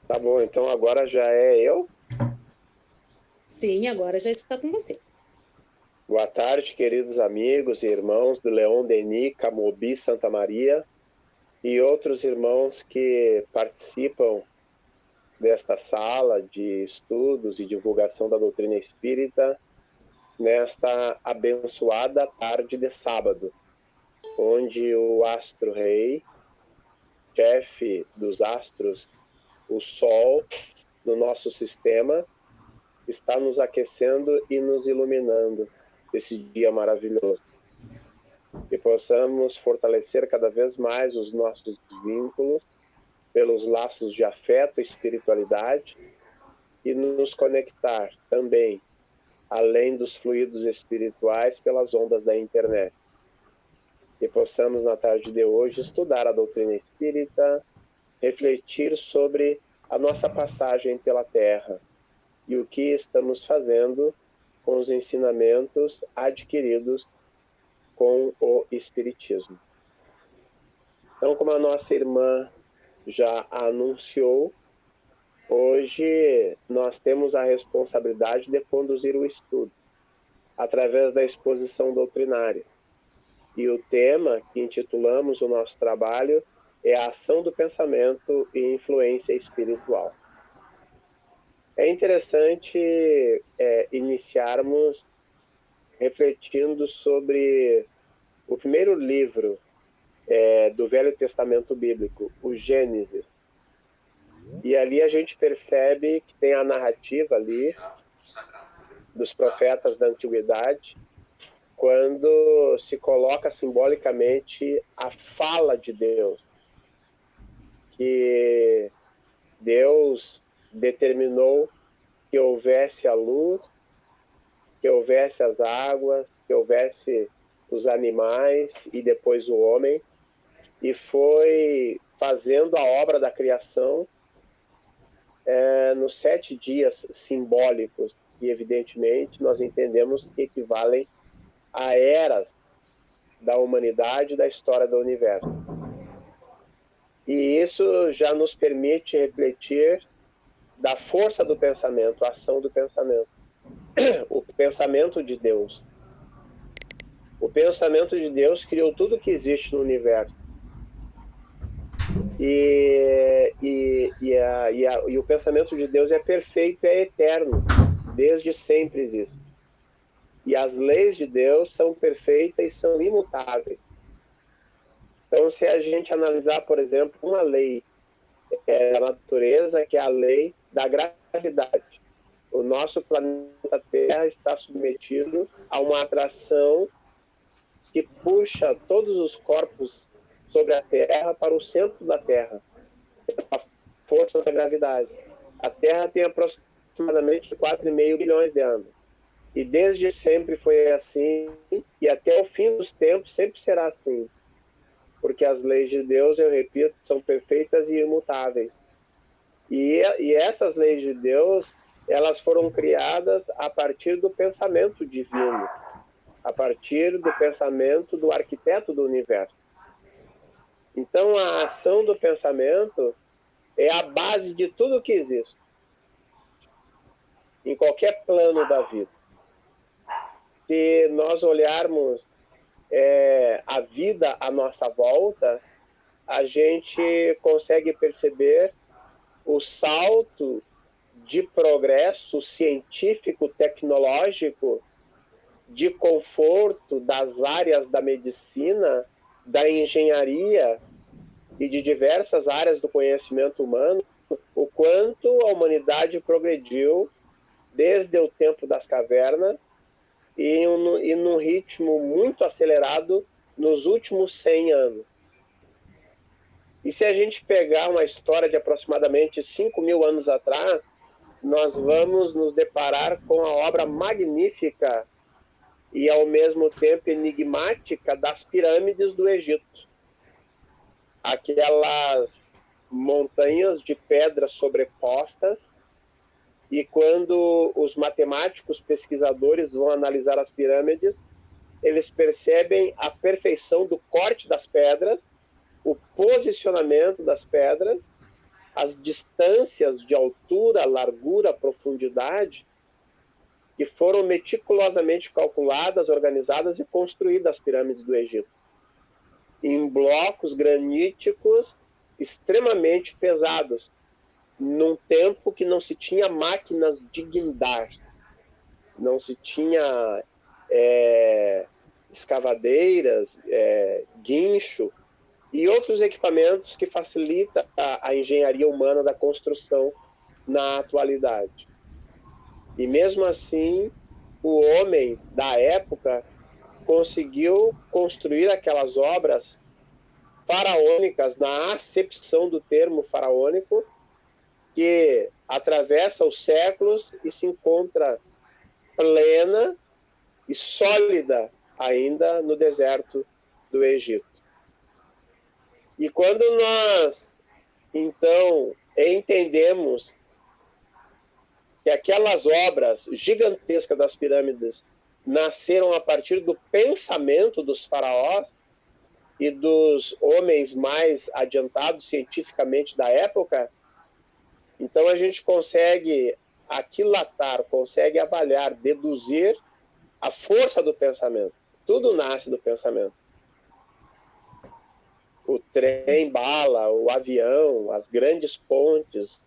Tá bom, então agora já é eu. Sim, agora já está com você. Boa tarde, queridos amigos e irmãos do Leon Denis, Camobi, Santa Maria e outros irmãos que participam desta sala de estudos e divulgação da doutrina espírita nesta abençoada tarde de sábado, onde o astro-rei, chefe dos astros, o Sol, no nosso sistema, está nos aquecendo e nos iluminando esse dia maravilhoso. Que possamos fortalecer cada vez mais os nossos vínculos pelos laços de afeto e espiritualidade e nos conectar também, além dos fluidos espirituais, pelas ondas da internet. Que possamos, na tarde de hoje, estudar a doutrina espírita, refletir sobre a nossa passagem pela Terra e o que estamos fazendo com os ensinamentos adquiridos com o Espiritismo. Então, como a nossa irmã já anunciou, hoje nós temos a responsabilidade de conduzir o estudo através da exposição doutrinária. E o tema que intitulamos o nosso trabalho é a ação do pensamento e influência espiritual. É interessante iniciarmos refletindo sobre o primeiro livro do Velho Testamento Bíblico, o Gênesis. E ali a gente percebe que tem a narrativa ali dos profetas da antiguidade, quando se coloca simbolicamente a fala de Deus, que Deus determinou que houvesse a luz, que houvesse as águas, que houvesse os animais e depois o homem, e foi fazendo a obra da criação nos 7 dias simbólicos, que evidentemente nós entendemos que equivalem a eras da humanidade, da história do universo. E isso já nos permite refletir da força do pensamento, a ação do pensamento. O pensamento de Deus. O pensamento de Deus criou tudo que existe no universo. E o pensamento de Deus é perfeito e é eterno. Desde sempre existe. E as leis de Deus são perfeitas e são imutáveis. Então, se a gente analisar, por exemplo, uma lei da natureza, que é a lei da gravidade. O nosso planeta Terra está submetido a uma atração que puxa todos os corpos sobre a Terra para o centro da Terra, a força da gravidade. A Terra tem aproximadamente 4,5 bilhões de anos. E desde sempre foi assim, e até o fim dos tempos sempre será assim. Porque as leis de Deus, eu repito, são perfeitas e imutáveis. E essas leis de Deus, elas foram criadas a partir do pensamento divino, a partir do pensamento do arquiteto do universo. Então, a ação do pensamento é a base de tudo que existe, em qualquer plano da vida. Se nós olharmos a vida à nossa volta, a gente consegue perceber o salto de progresso científico, tecnológico, de conforto das áreas da medicina, da engenharia e de diversas áreas do conhecimento humano, o quanto a humanidade progrediu desde o tempo das cavernas e num ritmo muito acelerado nos últimos 100 anos. E se a gente pegar uma história de aproximadamente 5.000 anos atrás, nós vamos nos deparar com a obra magnífica e, ao mesmo tempo, enigmática das pirâmides do Egito. Aquelas montanhas de pedras sobrepostas, e quando os matemáticos pesquisadores vão analisar as pirâmides, eles percebem a perfeição do corte das pedras, o posicionamento das pedras as distâncias de altura, largura, profundidade, que foram meticulosamente calculadas, organizadas e construídas as pirâmides do Egito, em blocos graníticos extremamente pesados, num tempo que não se tinha máquinas de guindar, não se tinha escavadeiras, guincho e outros equipamentos que facilitam a engenharia humana da construção na atualidade. E mesmo assim, o homem da época conseguiu construir aquelas obras faraônicas, na acepção do termo faraônico, que atravessa os séculos e se encontra plena e sólida ainda no deserto do Egito. E quando nós, então, entendemos que aquelas obras gigantescas das pirâmides nasceram a partir do pensamento dos faraós e dos homens mais adiantados cientificamente da época, então a gente consegue aquilatar, consegue avaliar, deduzir a força do pensamento. Tudo nasce do pensamento. O trem-bala, o avião, as grandes pontes,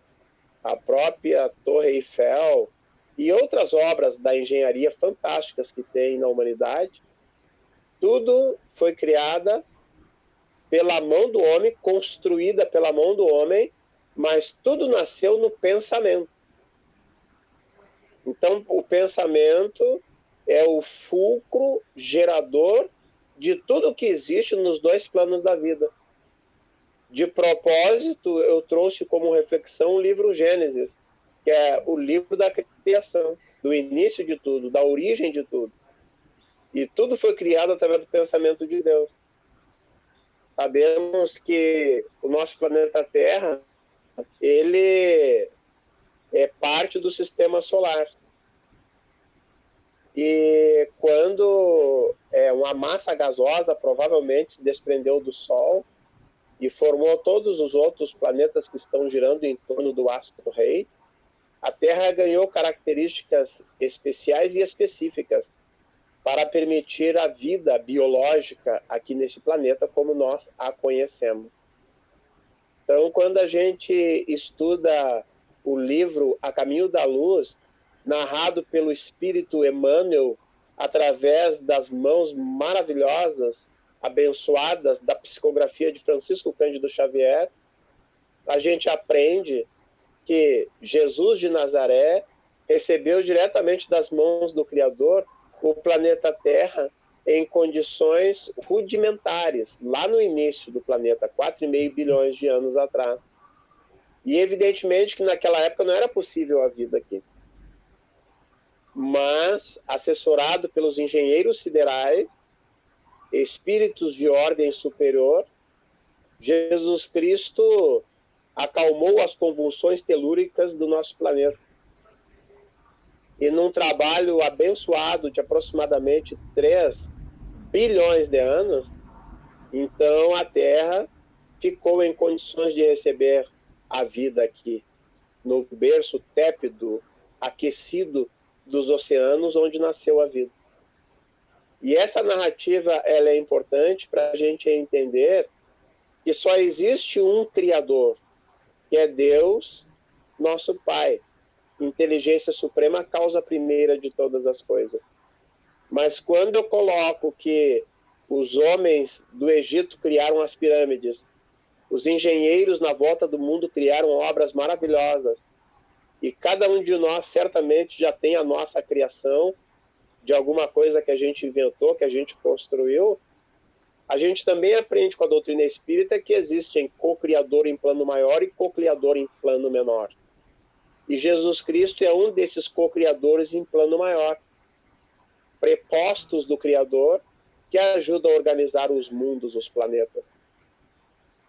a própria Torre Eiffel e outras obras da engenharia fantásticas que tem na humanidade, tudo foi criada pela mão do homem, construída pela mão do homem, mas tudo nasceu no pensamento. Então, o pensamento é o fulcro gerador de tudo que existe nos dois planos da vida. De propósito, eu trouxe como reflexão o livro Gênesis, que é o livro da criação, do início de tudo, da origem de tudo. E tudo foi criado através do pensamento de Deus. Sabemos que o nosso planeta Terra, ele é parte do sistema solar. E quando uma massa gasosa provavelmente se desprendeu do Sol e formou todos os outros planetas que estão girando em torno do astro-rei, a Terra ganhou características especiais e específicas para permitir a vida biológica aqui nesse planeta como nós a conhecemos. Então, quando a gente estuda o livro A Caminho da Luz, narrado pelo Espírito Emmanuel, através das mãos maravilhosas, abençoadas da psicografia de Francisco Cândido Xavier, a gente aprende que Jesus de Nazaré recebeu diretamente das mãos do Criador o planeta Terra em condições rudimentares, lá no início do planeta, 4,5 bilhões de anos atrás. E evidentemente que naquela época não era possível a vida aqui. Mas, assessorado pelos engenheiros siderais, espíritos de ordem superior, Jesus Cristo acalmou as convulsões telúricas do nosso planeta. E num trabalho abençoado de aproximadamente 3 bilhões de anos, então a Terra ficou em condições de receber a vida aqui, no berço tépido, aquecido dos oceanos onde nasceu a vida. E essa narrativa ela é importante para a gente entender que só existe um Criador, que é Deus, nosso Pai, inteligência suprema, causa primeira de todas as coisas. Mas quando eu coloco que os homens do Egito criaram as pirâmides, os engenheiros na volta do mundo criaram obras maravilhosas, e cada um de nós certamente já tem a nossa criação de alguma coisa que a gente inventou, que a gente construiu, a gente também aprende com a doutrina espírita que existem co-criador em plano maior e co-criador em plano menor. E Jesus Cristo é um desses co-criadores em plano maior, prepostos do Criador, que ajudam a organizar os mundos, os planetas.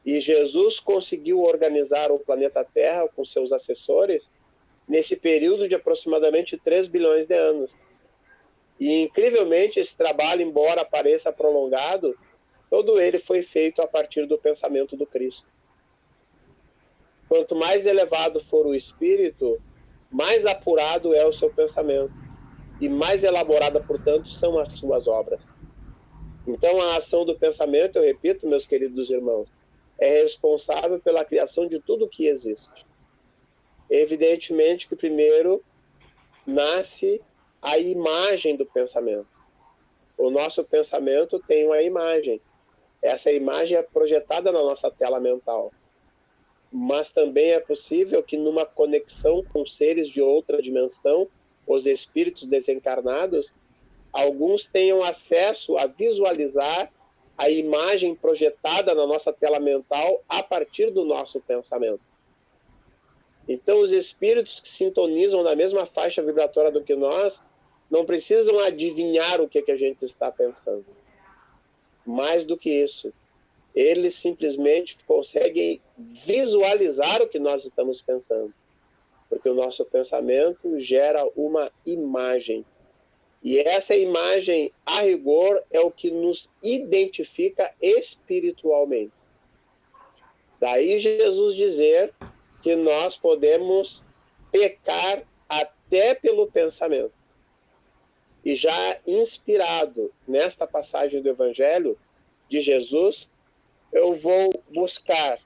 E Jesus conseguiu organizar o planeta Terra com seus assessores nesse período de aproximadamente 3 bilhões de anos. E, incrivelmente, esse trabalho, embora pareça prolongado, todo ele foi feito a partir do pensamento do Cristo. quanto mais elevado for o espírito, mais apurado é o seu pensamento e mais elaborada, portanto, são as suas obras. Então, a ação do pensamento, eu repito, meus queridos irmãos, é responsável pela criação de tudo que existe. Evidentemente que primeiro nasce a imagem do pensamento. O nosso pensamento tem uma imagem. Essa imagem é projetada na nossa tela mental. Mas também é possível que numa conexão com seres de outra dimensão, os espíritos desencarnados, alguns tenham acesso a visualizar a imagem projetada na nossa tela mental a partir do nosso pensamento. Então, os espíritos que sintonizam na mesma faixa vibratória do que nós não precisam adivinhar o que a gente está pensando. Mais do que isso, eles simplesmente conseguem visualizar o que nós estamos pensando, porque o nosso pensamento gera uma imagem. E essa imagem, a rigor, é o que nos identifica espiritualmente. Daí Jesus dizer que nós podemos pecar até pelo pensamento. E já inspirado nesta passagem do Evangelho de Jesus, eu vou buscar,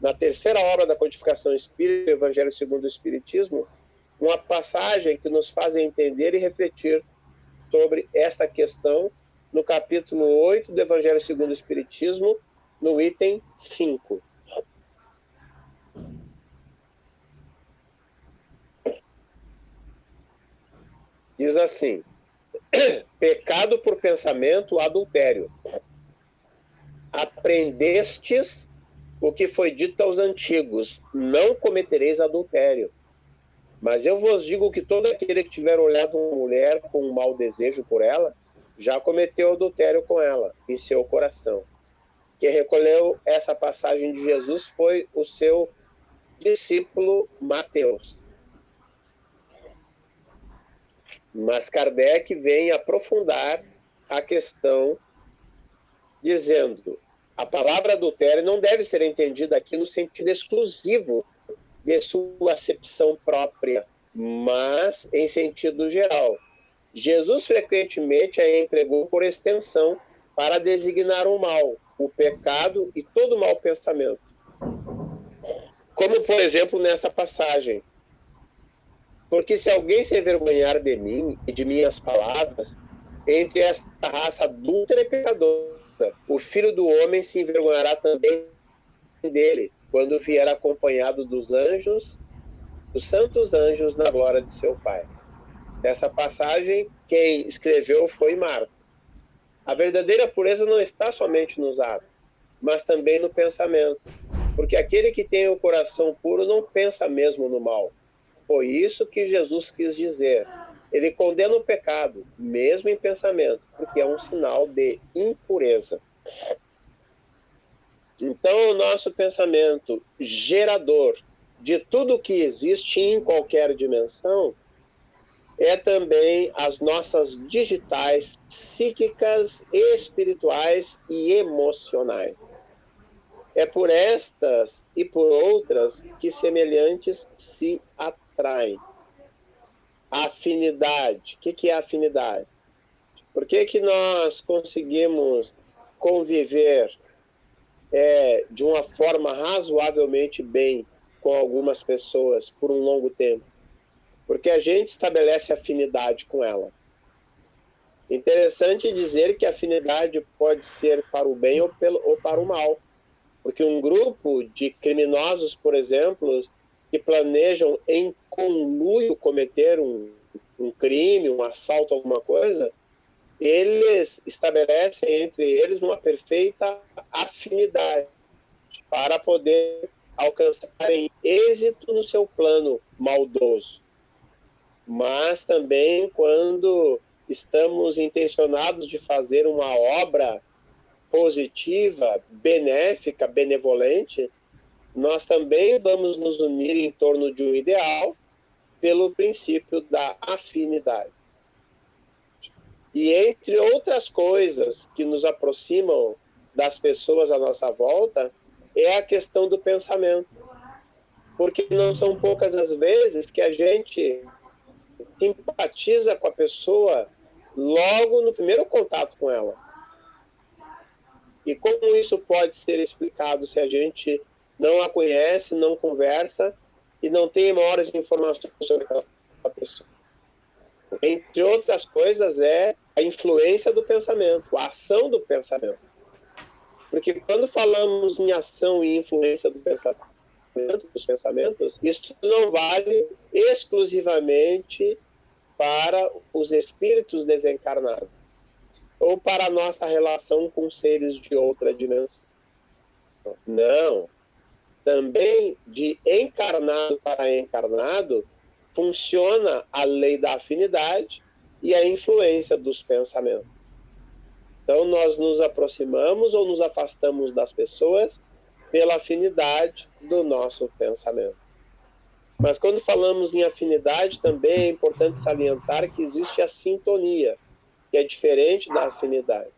na terceira obra da codificação espírita, o Evangelho segundo o Espiritismo, uma passagem que nos faz entender e refletir sobre esta questão no capítulo 8 do Evangelho segundo o Espiritismo, no item 5. Diz assim: pecado por pensamento, adultério. Aprendestes o que foi dito aos antigos: não cometereis adultério. Mas eu vos digo que todo aquele que tiver olhado uma mulher com um mau desejo por ela, já cometeu adultério com ela em seu coração. Quem recolheu essa passagem de Jesus foi o seu discípulo Mateus. Mas Kardec vem aprofundar a questão dizendo: a palavra adultério não deve ser entendida aqui no sentido exclusivo de sua acepção própria, mas em sentido geral. Jesus frequentemente a empregou por extensão para designar o mal, o pecado e todo mau pensamento. Como, por exemplo, nessa passagem: porque se alguém se envergonhar de mim e de minhas palavras, entre esta raça adúltera e pecadora, o Filho do Homem se envergonhará também dele, quando vier acompanhado dos anjos, dos santos anjos, na glória de seu Pai. Essa passagem, quem escreveu foi Marcos. A verdadeira pureza não está somente nos atos, mas também no pensamento, porque aquele que tem o coração puro não pensa mesmo no mal. Foi isso que Jesus quis dizer. Ele condena o pecado, mesmo em pensamento, porque é um sinal de impureza. Então, o nosso pensamento gerador de tudo que existe em qualquer dimensão é também as nossas digitais psíquicas, espirituais e emocionais. É por estas e por outras que semelhantes se atraem. Afinidade. O que é afinidade? Por que nós conseguimos conviver de uma forma razoavelmente bem com algumas pessoas por um longo tempo? Porque a gente estabelece afinidade com ela. Interessante dizer que a afinidade pode ser para o bem ou para o mal. Porque um grupo de criminosos, por exemplo, que planejam em conluio cometer um crime, um assalto, alguma coisa, eles estabelecem entre eles uma perfeita afinidade para poder alcançarem êxito no seu plano maldoso. Mas também quando estamos intencionados de fazer uma obra positiva, benéfica, benevolente, nós também vamos nos unir em torno de um ideal pelo princípio da afinidade. E entre outras coisas que nos aproximam das pessoas à nossa volta, é a questão do pensamento. porque não são poucas as vezes que a gente simpatiza com a pessoa logo no primeiro contato com ela. E como isso pode ser explicado se a gente não a conhece, não conversa e não tem maiores informações sobre aquela pessoa? Entre outras coisas, é a influência do pensamento, a ação do pensamento. Porque quando falamos em ação e influência do pensamento, dos pensamentos, isso não vale exclusivamente para os espíritos desencarnados ou para a nossa relação com seres de outra dimensão. Não. Também de encarnado para encarnado funciona a lei da afinidade e a influência dos pensamentos. Então nós nos aproximamos ou nos afastamos das pessoas pela afinidade do nosso pensamento. Mas quando falamos em afinidade, também é importante salientar que existe a sintonia, que é diferente da afinidade.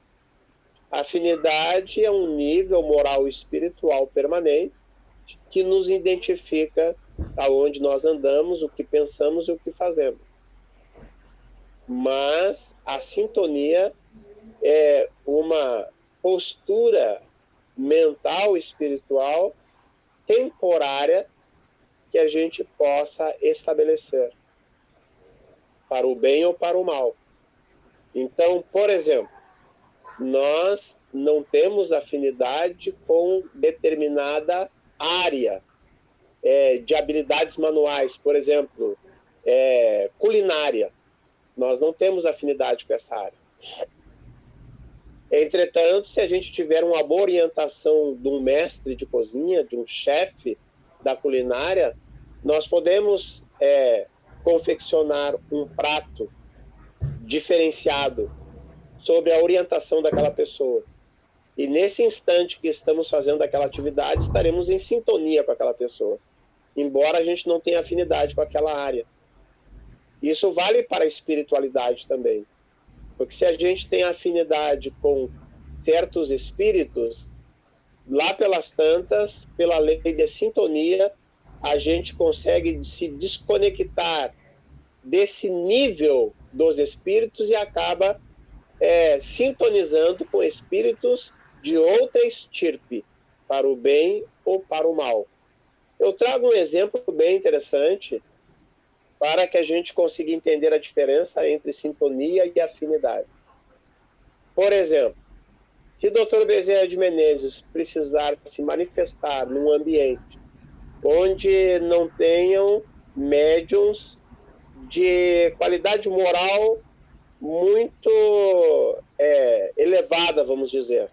A afinidade é um nível moral e espiritual permanente que nos identifica aonde nós andamos, o que pensamos e o que fazemos. Mas a sintonia é uma postura mental, espiritual, temporária, que a gente possa estabelecer para o bem ou para o mal. Então, por exemplo, nós não temos afinidade com determinada área de habilidades manuais, por exemplo, culinária. Nós não temos afinidade com essa área. Entretanto, se a gente tiver uma boa orientação de um mestre de cozinha, de um chefe da culinária, nós podemos confeccionar um prato diferenciado sobre a orientação daquela pessoa. E nesse instante que estamos fazendo aquela atividade, estaremos em sintonia com aquela pessoa, embora a gente não tenha afinidade com aquela área. Isso vale para a espiritualidade também. Porque se a gente tem afinidade com certos espíritos, lá pelas tantas, pela lei de sintonia, a gente consegue se desconectar desse nível dos espíritos e acaba sintonizando com espíritos de outra estirpe, para o bem ou para o mal. Eu trago um exemplo bem interessante para que a gente consiga entender a diferença entre sintonia e afinidade. Por exemplo, se o Dr. Bezerra de Menezes precisar se manifestar num ambiente onde não tenham médiums de qualidade moral muito elevada, vamos dizer,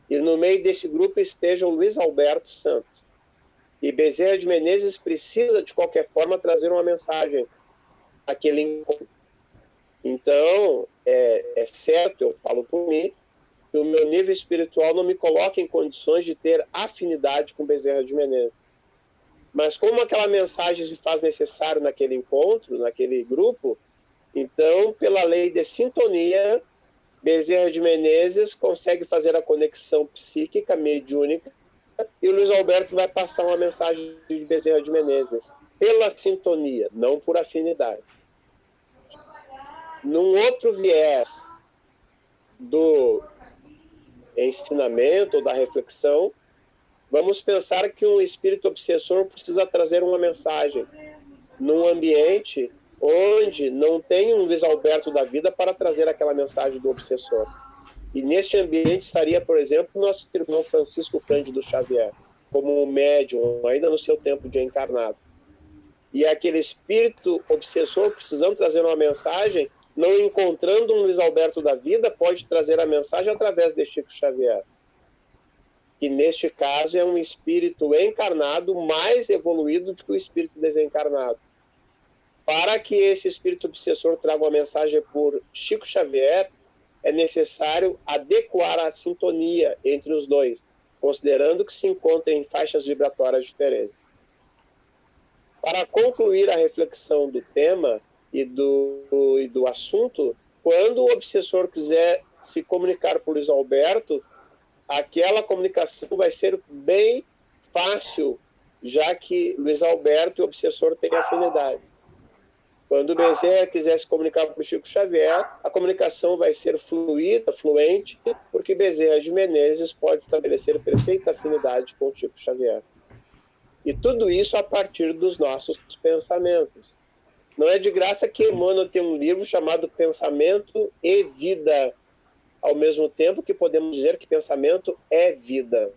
e no meio desse grupo esteja o Luiz Alberto Santos, e Bezerra de Menezes precisa, de qualquer forma, trazer uma mensagem àquele encontro. Então, é certo, eu falo por mim, que o meu nível espiritual não me coloca em condições de ter afinidade com Bezerra de Menezes. Mas como aquela mensagem se faz necessário naquele encontro, naquele grupo, então, pela lei de sintonia, Bezerra de Menezes consegue fazer a conexão psíquica, mediúnica, e o Luiz Alberto vai passar uma mensagem de Bezerra de Menezes pela sintonia, não por afinidade. Num outro viés do ensinamento ou da reflexão, vamos pensar que um espírito obsessor precisa trazer uma mensagem num ambiente onde não tem um Luiz Alberto da vida para trazer aquela mensagem do obsessor. E neste ambiente estaria, por exemplo, nosso irmão Francisco Cândido Xavier, como um médium, ainda no seu tempo de encarnado. E aquele espírito obsessor, precisando trazer uma mensagem, não encontrando um Luiz Alberto da vida, pode trazer a mensagem através de Chico Xavier. Que neste caso é um espírito encarnado mais evoluído do que o espírito desencarnado. Para que esse espírito obsessor traga uma mensagem por Chico Xavier, é necessário adequar a sintonia entre os dois, considerando que se encontram em faixas vibratórias diferentes. Para concluir a reflexão do tema e do assunto, quando o obsessor quiser se comunicar por Luiz Alberto, aquela comunicação vai ser bem fácil já que Luiz Alberto e o obsessor têm afinidade. Quando o Bezerra quiser se comunicar com o Chico Xavier, a comunicação vai ser fluida, fluente, porque Bezerra de Menezes pode estabelecer perfeita afinidade com o Chico Xavier. E tudo isso a partir dos nossos pensamentos. Não é de graça que Emmanuel tem um livro chamado Pensamento e Vida, ao mesmo tempo que podemos dizer que pensamento é vida.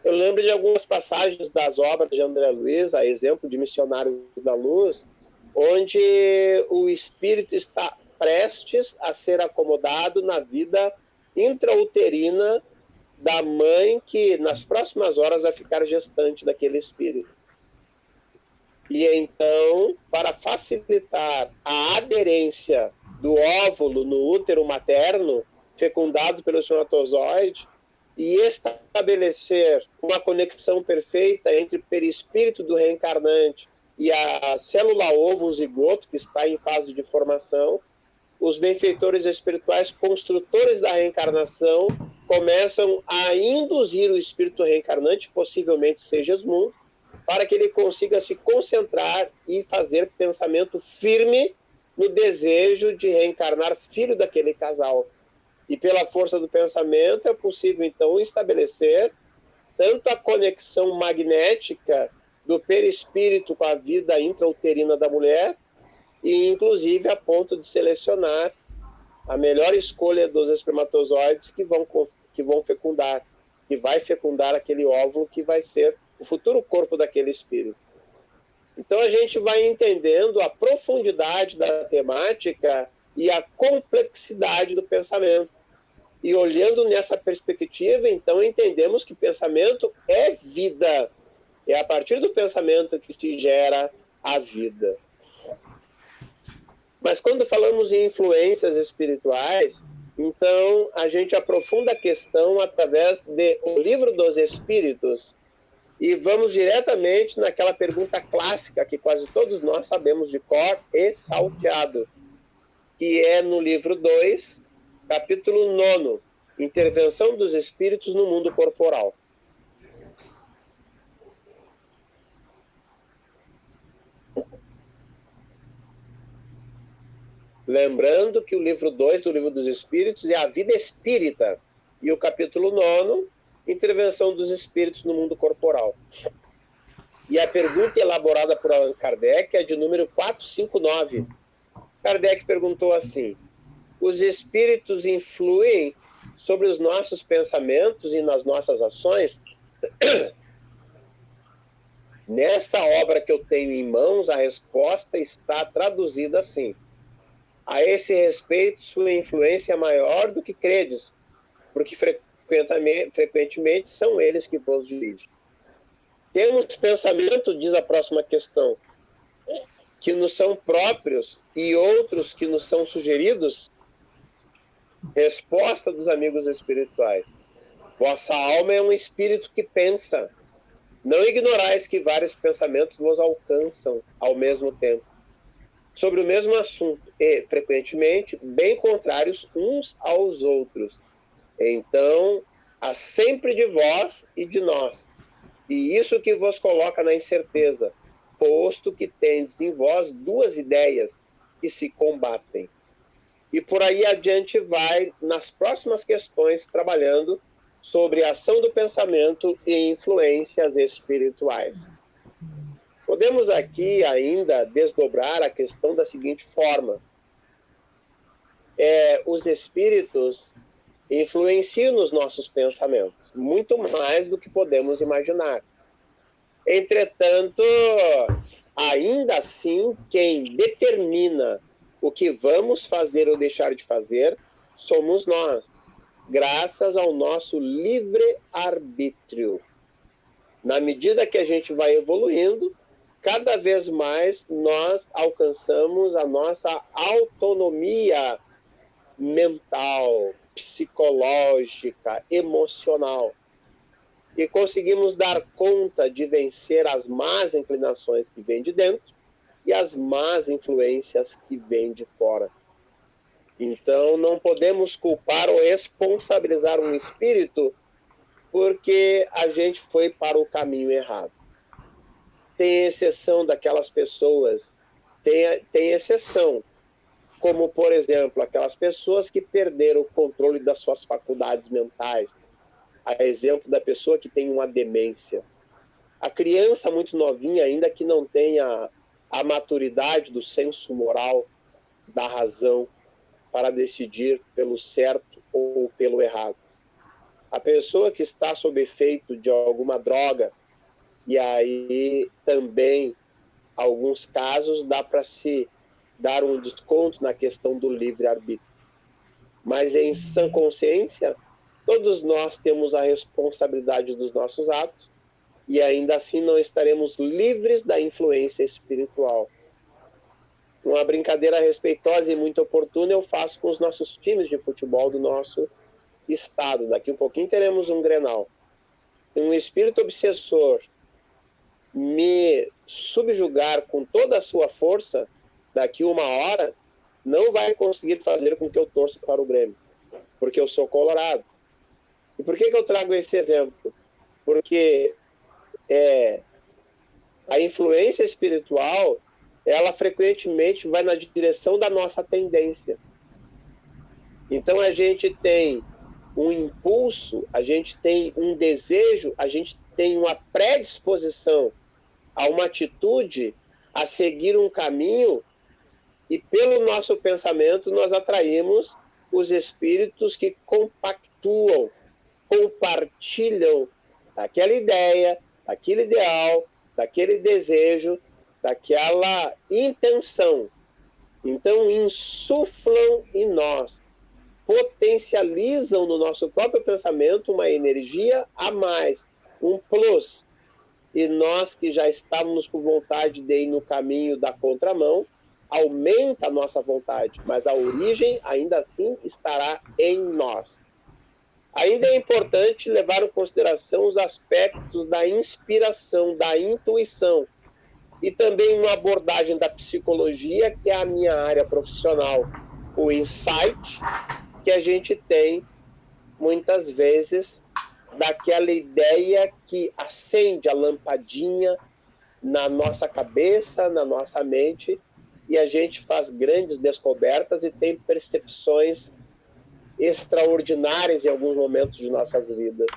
Eu lembro de algumas passagens das obras de André Luiz, a exemplo de Missionários da Luz, onde o espírito está prestes a ser acomodado na vida intrauterina da mãe que nas próximas horas vai ficar gestante daquele espírito. E então, para facilitar a aderência do óvulo no útero materno, fecundado pelo espermatozoide, e estabelecer uma conexão perfeita entre o perispírito do reencarnante e a célula-ovo, o zigoto, que está em fase de formação, os benfeitores espirituais, construtores da reencarnação, começam a induzir o espírito reencarnante, possivelmente Segismundo, para que ele consiga se concentrar e fazer pensamento firme no desejo de reencarnar filho daquele casal. E pela força do pensamento é possível, então, estabelecer tanto a conexão magnética do perispírito com a vida intrauterina da mulher, e inclusive a ponto de selecionar a melhor escolha dos espermatozoides que vão fecundar, que vai fecundar aquele óvulo que vai ser o futuro corpo daquele espírito. Então a gente vai entendendo a profundidade da temática e a complexidade do pensamento. E olhando nessa perspectiva, então entendemos que pensamento é vida. É a partir do pensamento que se gera a vida. Mas quando falamos em influências espirituais, então a gente aprofunda a questão através do Livro dos Espíritos e vamos diretamente naquela pergunta clássica que quase todos nós sabemos de cor e salteado, que é no livro 2, capítulo 9, Intervenção dos Espíritos no Mundo Corporal. Lembrando que o livro 2 do Livro dos Espíritos é a vida espírita e o capítulo 9, Intervenção dos Espíritos no Mundo Corporal. E a pergunta elaborada por Allan Kardec é de número 459. Kardec perguntou assim: os espíritos influem sobre os nossos pensamentos e nas nossas ações? Nessa obra que eu tenho em mãos, a resposta está traduzida assim: a esse respeito, sua influência é maior do que credes, porque frequentemente são eles que vos dirigem. Temos pensamento, diz a próxima questão, que nos são próprios e outros que nos são sugeridos? Resposta dos amigos espirituais: vossa alma é um espírito que pensa. Não ignorais que vários pensamentos vos alcançam ao mesmo tempo, sobre o mesmo assunto, e, frequentemente, bem contrários uns aos outros. Então, há sempre de vós e de nós, e isso que vos coloca na incerteza, posto que tendes em vós duas ideias que se combatem. E por aí adiante vai, nas próximas questões, trabalhando sobre a ação do pensamento e influências espirituais. Podemos aqui ainda desdobrar a questão da seguinte forma: os espíritos influenciam nos nossos pensamentos, muito mais do que podemos imaginar. Entretanto, ainda assim, quem determina o que vamos fazer ou deixar de fazer somos nós, graças ao nosso livre-arbítrio. Na medida que a gente vai evoluindo, cada vez mais nós alcançamos a nossa autonomia mental, psicológica, emocional. E conseguimos dar conta de vencer as más inclinações que vêm de dentro e as más influências que vêm de fora. Então, não podemos culpar ou responsabilizar um espírito porque a gente foi para o caminho errado. tem exceção daquelas pessoas, tem exceção, como, por exemplo, aquelas pessoas que perderam o controle das suas faculdades mentais, a exemplo da pessoa que tem uma demência. A criança muito novinha, ainda que não tenha a maturidade do senso moral, da razão, para decidir pelo certo ou pelo errado. A pessoa que está sob efeito de alguma droga, e aí também, alguns casos, dá para se dar um desconto na questão do livre-arbítrio. Mas em sã consciência, todos nós temos a responsabilidade dos nossos atos e ainda assim não estaremos livres da influência espiritual. Uma brincadeira respeitosa e muito oportuna eu faço com os nossos times de futebol do nosso estado. Daqui um pouquinho teremos um Grenal. Um espírito obsessor me subjugar com toda a sua força, daqui uma hora, não vai conseguir fazer com que eu torça para o Grêmio, porque eu sou colorado. E por que eu trago esse exemplo? Porque a influência espiritual, ela frequentemente vai na direção da nossa tendência. Então a gente tem um impulso, a gente tem um desejo, a gente tem uma predisposição a uma atitude, a seguir um caminho, e pelo nosso pensamento nós atraímos os espíritos que compactuam, compartilham daquela ideia, daquele ideal, daquele desejo, daquela intenção. Então insuflam em nós, potencializam no nosso próprio pensamento uma energia a mais, um plus. E nós que já estávamos com vontade de ir no caminho da contramão, aumenta a nossa vontade, mas a origem ainda assim estará em nós. Ainda é importante levar em consideração os aspectos da inspiração, da intuição, e também uma abordagem da psicologia, que é a minha área profissional, o insight, que a gente tem muitas vezes daquela ideia que acende a lampadinha na nossa cabeça, na nossa mente, e a gente faz grandes descobertas e tem percepções extraordinárias em alguns momentos de nossas vidas.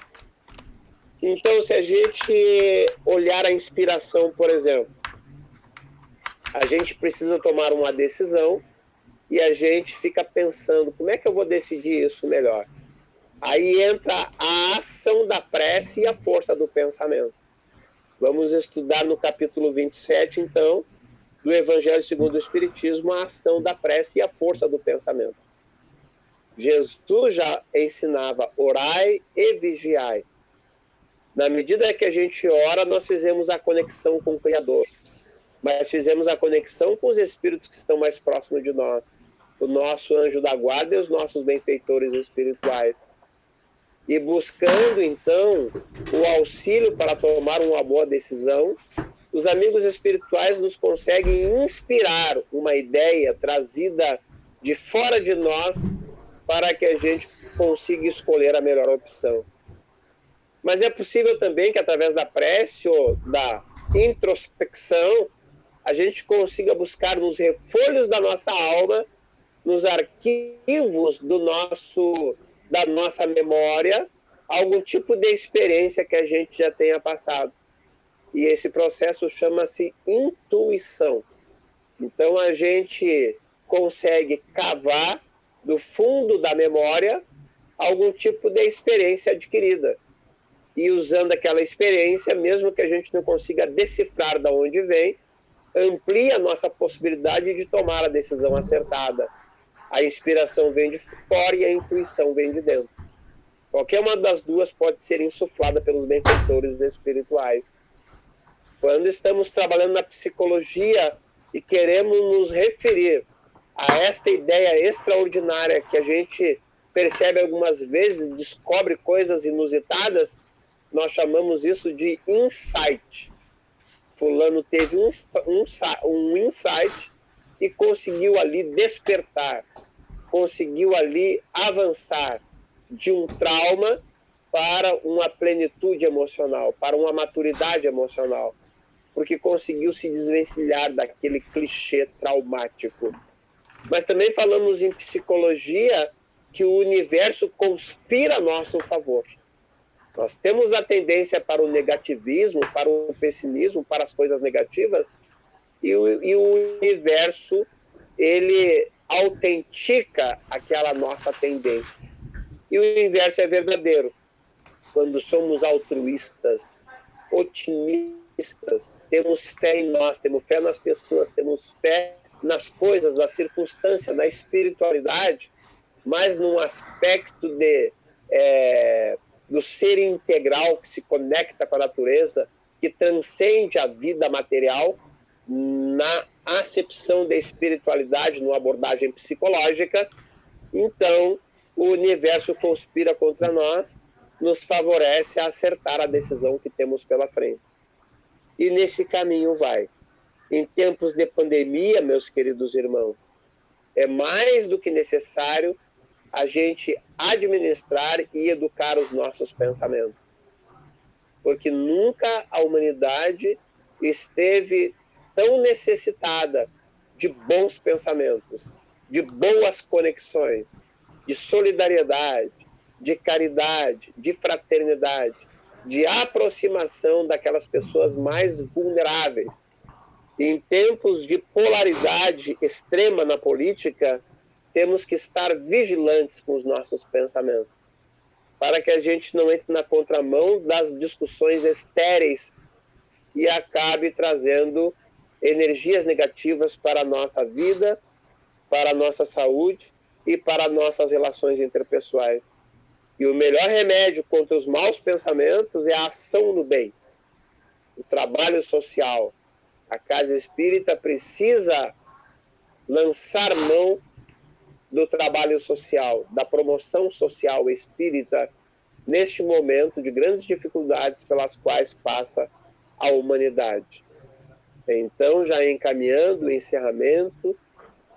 Então, se a gente olhar a inspiração, por exemplo, a gente precisa tomar uma decisão e a gente fica pensando, como é que eu vou decidir isso melhor? Aí entra a ação da prece e a força do pensamento. Vamos estudar no capítulo 27, então, do Evangelho segundo o Espiritismo, a ação da prece e a força do pensamento. Jesus já ensinava, orai e vigiai. Na medida que a gente ora, nós fizemos a conexão com o Criador, mas fizemos a conexão com os espíritos que estão mais próximos de nós, o nosso anjo da guarda e os nossos benfeitores espirituais. E buscando, então, o auxílio para tomar uma boa decisão, os amigos espirituais nos conseguem inspirar uma ideia trazida de fora de nós para que a gente consiga escolher a melhor opção. Mas é possível também que, através da prece ou da introspecção, a gente consiga buscar nos refolhos da nossa alma, nos arquivos da nossa memória, algum tipo de experiência que a gente já tenha passado. E esse processo chama-se intuição. Então a gente consegue cavar do fundo da memória algum tipo de experiência adquirida. E usando aquela experiência, mesmo que a gente não consiga decifrar de onde vem, amplia a nossa possibilidade de tomar a decisão acertada. A inspiração vem de fora e a intuição vem de dentro. Qualquer uma das duas pode ser insuflada pelos benfeitores espirituais. Quando estamos trabalhando na psicologia e queremos nos referir a esta ideia extraordinária que a gente percebe algumas vezes, descobre coisas inusitadas, nós chamamos isso de insight. Fulano teve um insight e conseguiu ali despertar, conseguiu ali avançar de um trauma para uma plenitude emocional, para uma maturidade emocional. porque conseguiu se desvencilhar daquele clichê traumático. Mas também falamos em psicologia que o universo conspira a nosso favor. Nós temos a tendência para o negativismo, para o pessimismo, para as coisas negativas, e o universo, ele autentica aquela nossa tendência. E o inverso é verdadeiro. Quando somos altruístas, otimistas, temos fé em nós, temos fé nas pessoas, temos fé nas coisas, na circunstância, na espiritualidade, mas num aspecto do ser integral que se conecta com a natureza, que transcende a vida material, na acepção da espiritualidade, numa abordagem psicológica, então o universo conspira contra nós, nos favorece a acertar a decisão que temos pela frente. E nesse caminho vai. Em tempos de pandemia, meus queridos irmãos, é mais do que necessário a gente administrar e educar os nossos pensamentos. Porque nunca a humanidade esteve tão necessitada de bons pensamentos, de boas conexões, de solidariedade, de caridade, de fraternidade, de aproximação daquelas pessoas mais vulneráveis. Em tempos de polaridade extrema na política, temos que estar vigilantes com os nossos pensamentos, para que a gente não entre na contramão das discussões estéreis e acabe trazendo energias negativas para a nossa vida, para a nossa saúde e para nossas relações interpessoais. E o melhor remédio contra os maus pensamentos é a ação no bem, o trabalho social. A Casa Espírita precisa lançar mão do trabalho social, da promoção social espírita, neste momento de grandes dificuldades pelas quais passa a humanidade. Então, já encaminhando o encerramento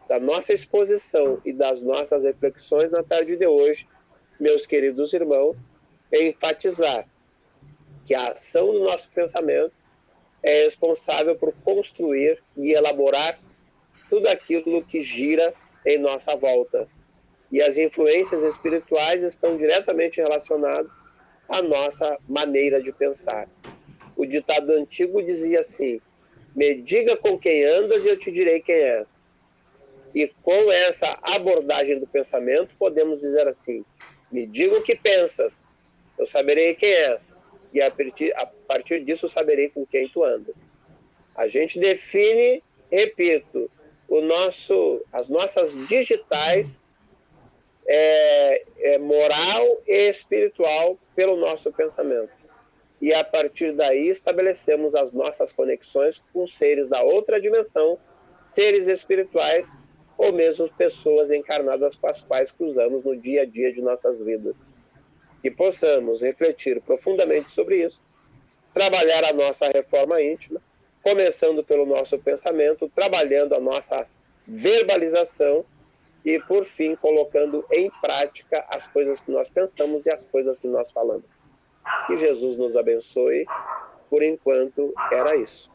da nossa exposição e das nossas reflexões na tarde de hoje, meus queridos irmãos, é enfatizar que a ação do nosso pensamento é responsável por construir e elaborar tudo aquilo que gira em nossa volta. E as influências espirituais estão diretamente relacionadas à nossa maneira de pensar. O ditado antigo dizia assim: me diga com quem andas e eu te direi quem és. E com essa abordagem do pensamento, podemos dizer assim: me diga o que pensas, eu saberei quem és. E a partir disso, eu saberei com quem tu andas. A gente define, repito, as nossas digitais moral e espiritual pelo nosso pensamento. E a partir daí estabelecemos as nossas conexões com seres da outra dimensão, seres espirituais ou mesmo pessoas encarnadas com as quais cruzamos no dia a dia de nossas vidas. Que possamos refletir profundamente sobre isso, trabalhar a nossa reforma íntima, começando pelo nosso pensamento, trabalhando a nossa verbalização e, por fim, colocando em prática as coisas que nós pensamos e as coisas que nós falamos. Que Jesus nos abençoe. Por enquanto, era isso.